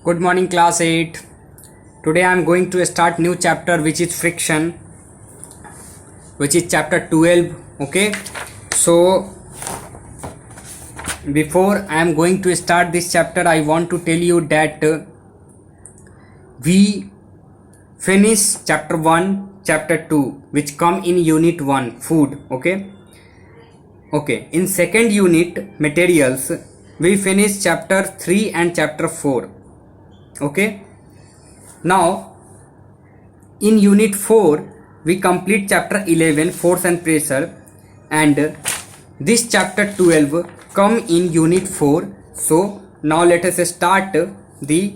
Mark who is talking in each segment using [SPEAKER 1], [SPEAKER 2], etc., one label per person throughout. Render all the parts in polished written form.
[SPEAKER 1] Good morning class 8. Today I am going to start new chapter which is friction, which is chapter 12. Okay, so before I am going to start this chapter I want to tell you that we finish chapter 1, chapter 2 which come in unit 1 food. Okay, in second unit materials we finish chapter 3 and chapter 4. Okay, now in unit 4 we complete chapter 11 force and pressure, and this chapter 12 come in unit 4. So now let us start the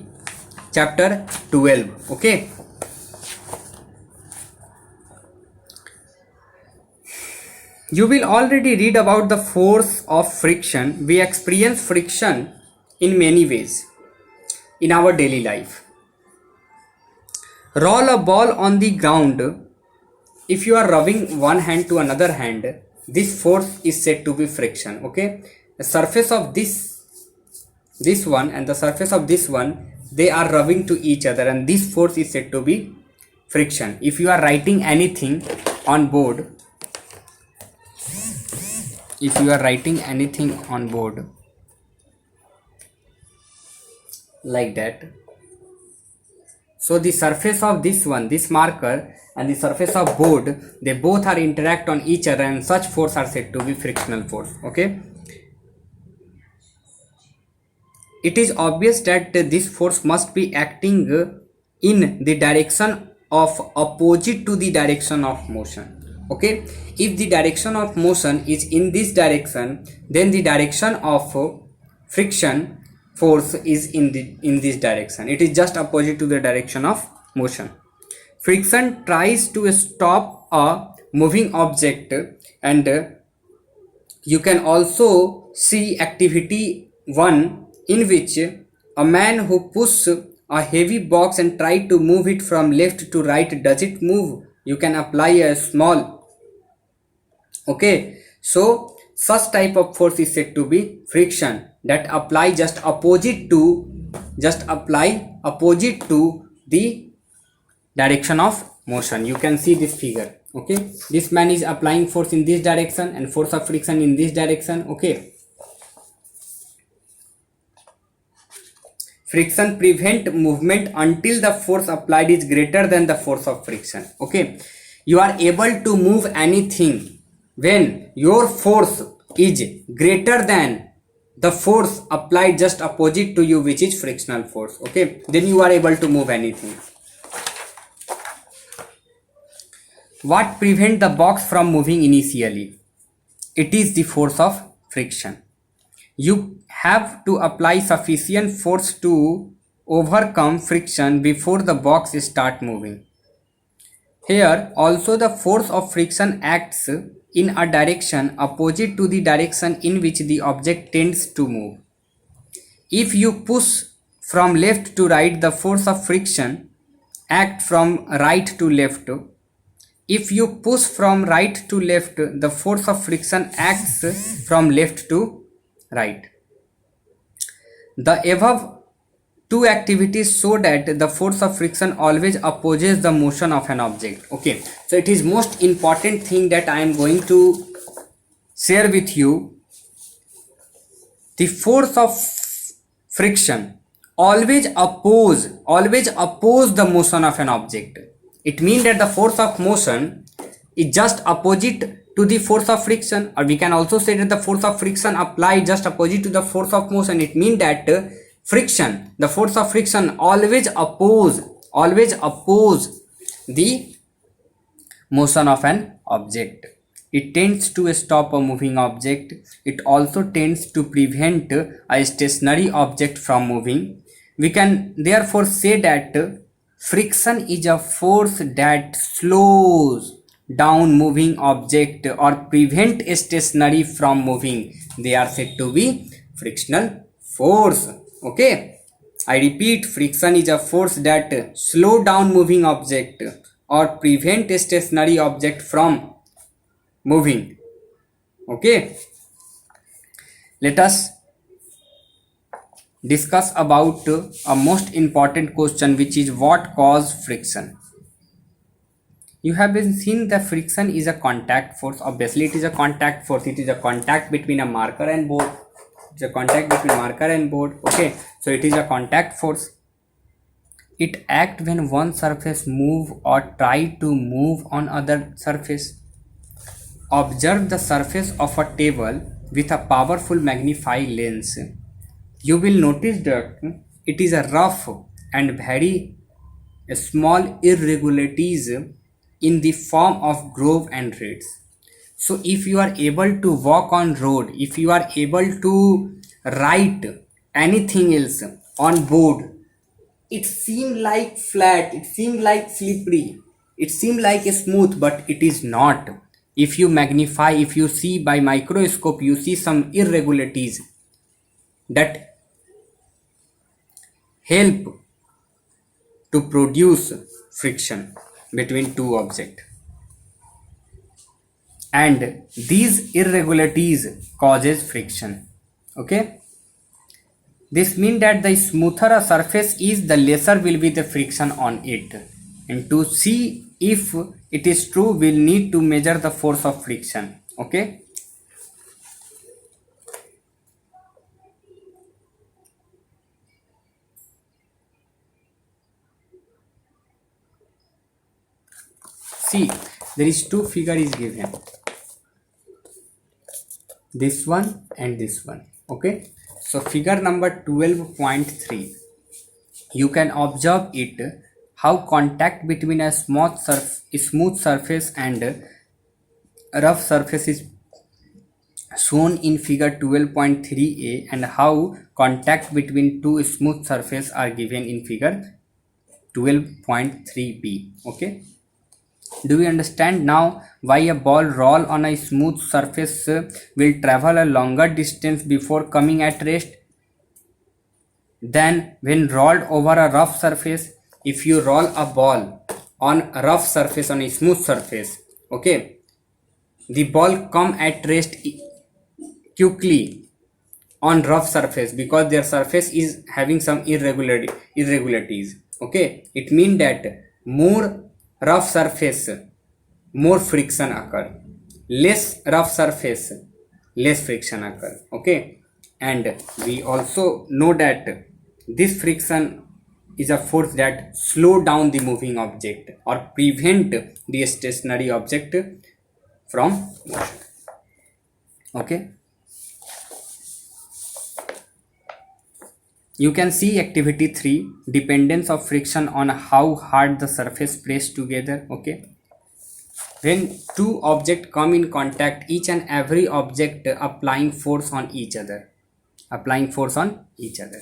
[SPEAKER 1] chapter 12. Okay, you will already read about the force of friction. We experience friction in many ways in our daily life. Roll a ball on the ground. If you are rubbing one hand to another hand, this force is said to be friction. Okay, the surface of this one and the surface of this one, they are rubbing to each other, and this force is said to be friction. If you are writing anything on board, like that, so the surface of this one, this marker, and the surface of board, they both are interact on each other, and such force are said to be frictional force. Okay, it is obvious that this force must be acting in the direction of opposite to the direction of motion. Okay, if the direction of motion is in this direction, then the direction of friction force is in this direction. It is just opposite to the direction of motion. Friction tries to stop a moving object, and you can also see activity 1 in which a man who pushes a heavy box and try to move it from left to right. Does it move? You can apply a small. Okay, so such type of force is said to be friction, that apply just opposite to the direction of motion. You can see this figure. Okay, this man is applying force in this direction and force of friction in this direction. Okay, friction prevent movement until the force applied is greater than the force of friction. Okay, you are able to move anything when your force is greater than the force applied just opposite to you, which is frictional force. Okay, then you are able to move anything. What prevent the box from moving initially? It is the force of friction. You have to apply sufficient force to overcome friction before the box start moving. Here also the force of friction acts in a direction opposite to the direction in which the object tends to move. If you push from left to right, the force of friction acts from right to left. If you push from right to left, the force of friction acts from left to right. The above two activities show that the force of friction always opposes the motion of an object. Okay, so it is most important thing that I am going to share with you. The force of friction always oppose the motion of an object. It means that the force of motion is just opposite to the force of friction, or we can also say that the force of friction applied just opposite to the force of motion. It means that friction, the force of friction always oppose the motion of an object. It tends to stop a moving object. It also tends to prevent a stationary object from moving. We can therefore say that friction is a force that slows down moving object or prevent a stationary from moving. They are said to be frictional force. Okay, I repeat, friction is a force that slow down moving object or prevent a stationary object from moving. Okay, let us discuss about a most important question, which is what cause friction. You have been seen the friction is a contact force. Obviously it is a contact force, it is a contact between a marker and board. It's a contact between marker and board. Okay, so it is a contact force. It acts when one surface move or try to move on other surface. Observe the surface of a table with a powerful magnifying lens. You will notice that it is a rough and very small irregularities in the form of groove and reeds. So if you are able to walk on road, if you are able to write anything else on board, it seemed like flat, it seemed like slippery, it seemed like a smooth, but it is not. If you magnify, if you see by microscope, you see some irregularities that help to produce friction between two objects, and these irregularities causes friction. Okay, this means that the smoother a surface is, the lesser will be the friction on it. And to see if it is true, we'll need to measure the force of friction. Okay, see, there is two figure is given, this one and this one. Okay, so figure number 12.3, you can observe it how contact between a smooth surface and a rough surface is shown in figure 12.3a, and how contact between two smooth surfaces are given in figure 12.3b. Okay, do we understand now why a ball roll on a smooth surface will travel a longer distance before coming at rest than when rolled over a rough surface? If you roll a ball on a rough surface, on a smooth surface, okay, the ball come at rest quickly on rough surface because their surface is having some irregularities. Okay, it means that more rough surface, more friction occur, less rough surface, less friction occur. Okay, and we also know that this friction is a force that slow down the moving object or prevent the stationary object from motion. Okay, you can see activity 3, dependence of friction on how hard the surface press together. Okay, when two objects come in contact, each and every object applying force on each other, applying force on each other.